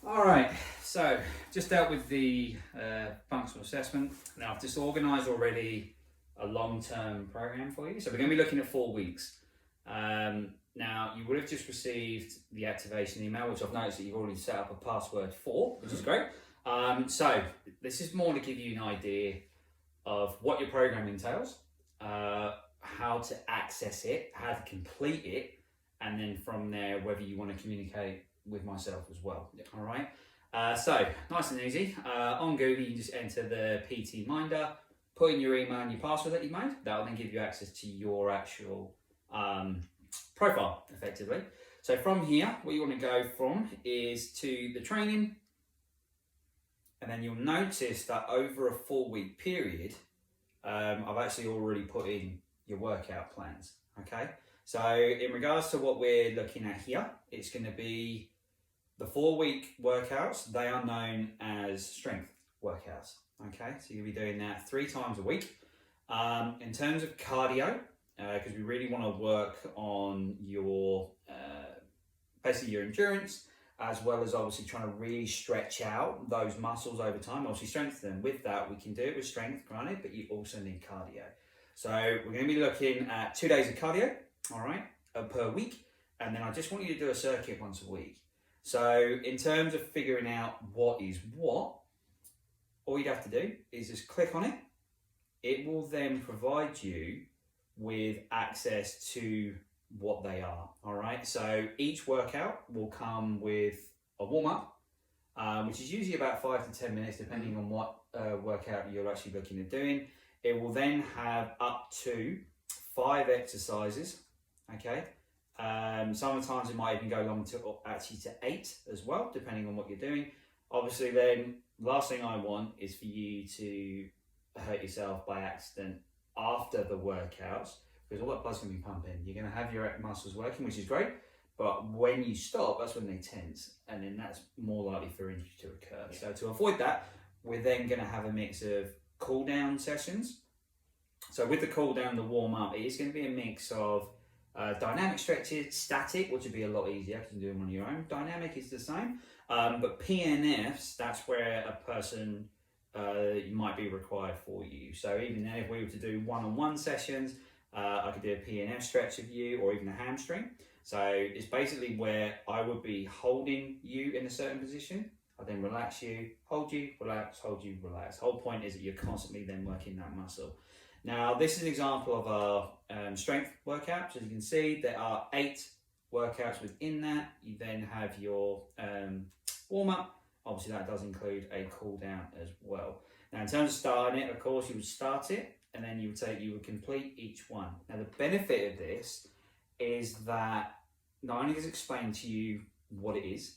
All right, so just dealt with the functional assessment. Now I've just organised already a long-term program for you. So we're going to be looking at 4 weeks. Now you would have just received the activation email, which I've noticed that you've already set up a password for, which is great. So this is more to give you an idea of what your program entails, how to access it, how to complete it, and then from there, whether you want to communicate with myself as well. Yep. All right. So nice and easy. On Google, you just enter the PT Minder, put in your email and your password that you made. That will then give you access to your actual profile, effectively. So from here, what you want to go from is to the training, and then you'll notice that over a 4-week period, I've actually already put in your workout plans. Okay. So in regards to what we're looking at here, it's going to be the 4-week workouts. They are known as strength workouts. Okay, so you'll be doing that 3 times a week. In terms of cardio, because we really want to work on your basically your endurance, as well as obviously trying to really stretch out those muscles over time, obviously strengthen them. With that, we can do it with strength, granted, but you also need cardio. So we're going to be looking at 2 days of cardio, all right, per week, and then I just want you to do a circuit once a week. So in terms of figuring out what is what, all you'd have to do is just click on it. It will then provide you with access to what they are, all right? So each workout will come with a warm-up, which is usually about 5 to 10 minutes, depending on what workout you're actually looking at doing. It will then have up to 5 exercises, okay? Sometimes it might even go along to actually to 8 as well, depending on what you're doing. Obviously then, last thing I want is for you to hurt yourself by accident after the workouts, because all that blood's going to be pumping. You're going to have your muscles working, which is great, but when you stop, that's when they tense, and then that's more likely for injury to occur. Yeah. So to avoid that, we're then going to have a mix of cool down sessions. So with the cool down, the warm up, it is going to be a mix of dynamic stretches, static, which would be a lot easier because you can do them on your own. Dynamic is the same, but PNFs, that's where a person might be required for you. So even then, if we were to do one-on-one sessions, I could do a PNF stretch of you, or even a hamstring. So it's basically where I would be holding you in a certain position. I then relax you, hold you, relax, hold you, relax. The whole point is that you're constantly then working that muscle. Now, this is an example of our strength workouts. As you can see, there are 8 workouts within that. You then have your warm-up. Obviously, that does include a cool-down as well. Now, in terms of starting it, of course, you would start it, and then you would complete each one. Now, the benefit of this is that not only does it explain to you what it is,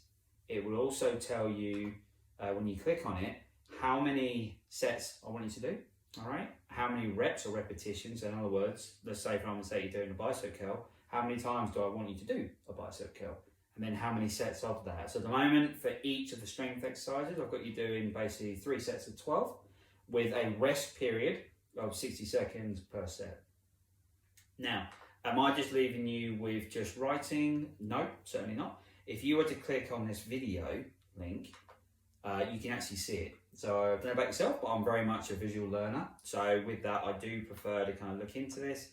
it will also tell you, when you click on it, how many sets I want you to do. All right, how many reps or repetitions? In other words, let's say for argument's sake you're doing a bicep curl, how many times do I want you to do a bicep curl? And then how many sets of that? So at the moment, for each of the strength exercises, I've got you doing basically 3 sets of 12 with a rest period of 60 seconds per set. Now, am I just leaving you with just writing? No, certainly not. If you were to click on this video link, you can actually see it. So I don't know about yourself, but I'm very much a visual learner. So with that, I do prefer to kind of look into this.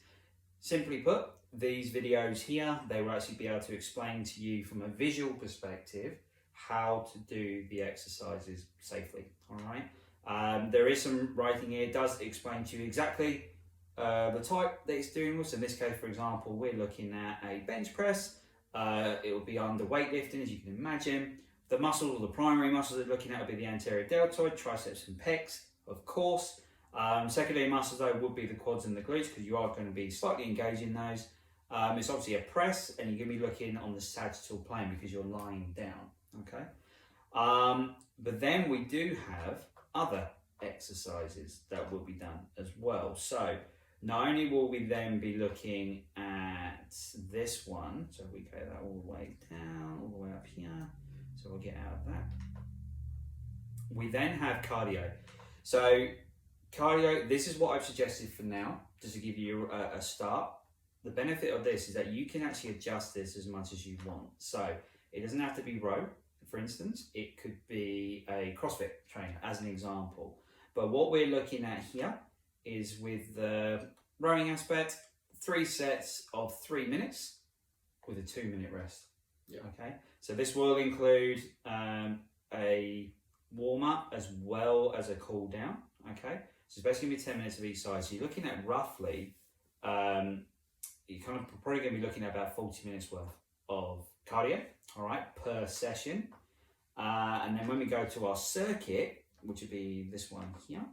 Simply put, these videos here, they will actually be able to explain to you from a visual perspective how to do the exercises safely, all right? There is some writing here. It does explain to you exactly the type that it's doing with. So in this case, for example, we're looking at a bench press. It will be under weightlifting, as you can imagine. The muscles, or the primary muscles they're looking at, will be the anterior deltoid, triceps and pecs, of course. Secondary muscles, though, would be the quads and the glutes, because you are going to be slightly engaging those. It's obviously a press, and you're going to be looking on the sagittal plane because you're lying down, okay? But then we do have other exercises that will be done as well. So not only will we then be looking at this one, so we go that all the way down, all the way up here, so we'll get out of that. We then have cardio. So cardio, this is what I've suggested for now, just to give you a start. The benefit of this is that you can actually adjust this as much as you want. So it doesn't have to be row. for instance, it could be a CrossFit trainer as an example. But what we're looking at here is with the rowing aspect, 3 sets of 3 minutes with a 2-minute rest. Yeah. Okay. So this will include a warm up as well as a cool down. Okay. So it's basically going to be 10 minutes of each side. So you're looking at roughly, you're kind of probably going to be looking at about 40 minutes worth of cardio, all right, per session. And then when we go to our circuit, which would be this one here,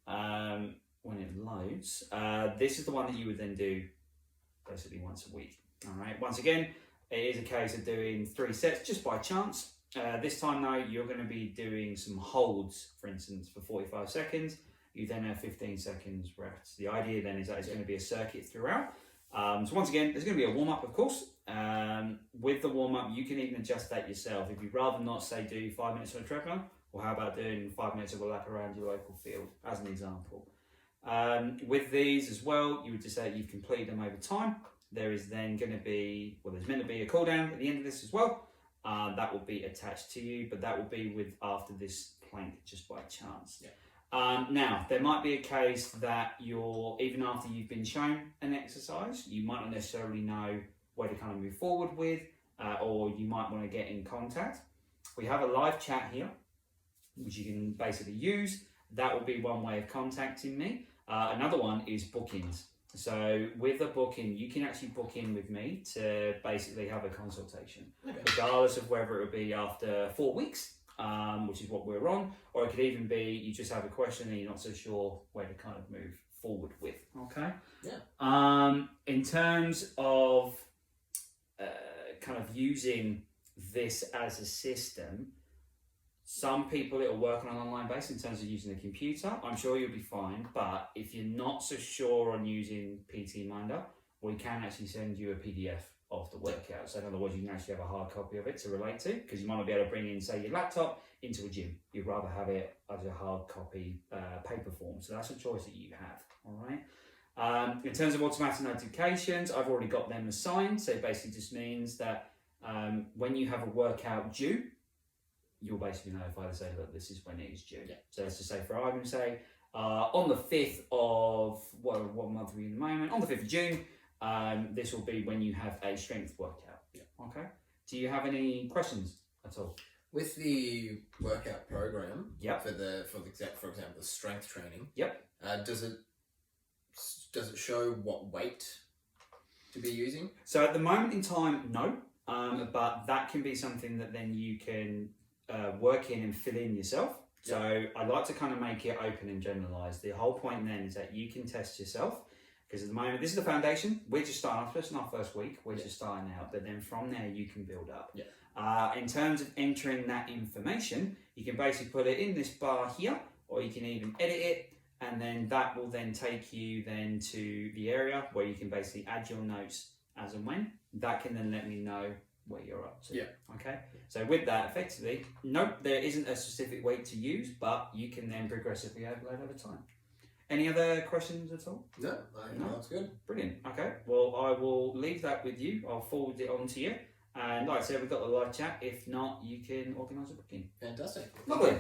when it loads, this is the one that you would then do basically once a week. All right. Once again, it is a case of doing 3 sets just by chance. This time though, you're going to be doing some holds, for instance, for 45 seconds. You then have 15 seconds rest. The idea then is that it's going to be a circuit throughout. So once again, there's going to be a warm-up, of course. With the warm-up, you can even adjust that yourself. If you'd rather not, say, do 5 minutes on a treadmill, or how about doing 5 minutes of a lap around your local field, as an example. With these as well, you would just say you've completed them over time. There is then going to be, well, there's meant to be a cool down at the end of this as well. That will be attached to you, but that will be with after this plank, just by chance. Yeah. Now, there might be a case that even after you've been shown an exercise, you might not necessarily know where to kind of move forward with, or you might want to get in contact. We have a live chat here, which you can basically use. That will be one way of contacting me. Another one is bookings. So with a booking, you can actually book in with me to basically have a consultation, regardless of whether it would be after 4 weeks, which is what we're on, or it could even be you just have a question and you're not so sure where to kind of move forward with. Okay. Yeah. In terms of kind of using this as a system, some people it'll work on an online basis in terms of using a computer. I'm sure you'll be fine, but if you're not so sure on using PT Minder, we can actually send you a PDF of the workout. So in other words, you can actually have a hard copy of it to relate to, because you might not be able to bring in, say, your laptop into a gym. You'd rather have it as a hard copy paper form. So that's a choice that you have, all right? In terms of automatic notifications, I've already got them assigned. So it basically just means that when you have a workout due, you'll basically notify to say, look, this is when it is due. Yeah. So let's just say, for argument's sake, on the 5th of, what month are we in the moment? On the 5th of June, this will be when you have a strength workout. Yeah. Okay. Do you have any questions at all? With the workout program, Yep. for example, the strength training, Yep. Does it show what weight to be using? So at the moment in time, no. But that can be something that then you can work in and fill in yourself. So I like to kind of make it open and generalised. The whole point then is that you can test yourself, because at the moment, this is the foundation. We're just starting off. This is our first week. We're just starting out. But then from there, you can build up. Yeah. In terms of entering that information, you can basically put it in this bar here, or you can even edit it. And then that will then take you then to the area where you can basically add your notes as and when. That can then let me know where you're up to. Yeah. Okay. So with that, effectively, nope, there isn't a specific weight to use, but you can then progressively overload over time. Any other questions at all? No, I think that's good. Brilliant. Okay. Well, I will leave that with you. I'll forward it on to you. And like I said, we've got the live chat. If not, you can organise a booking. Fantastic. Lovely.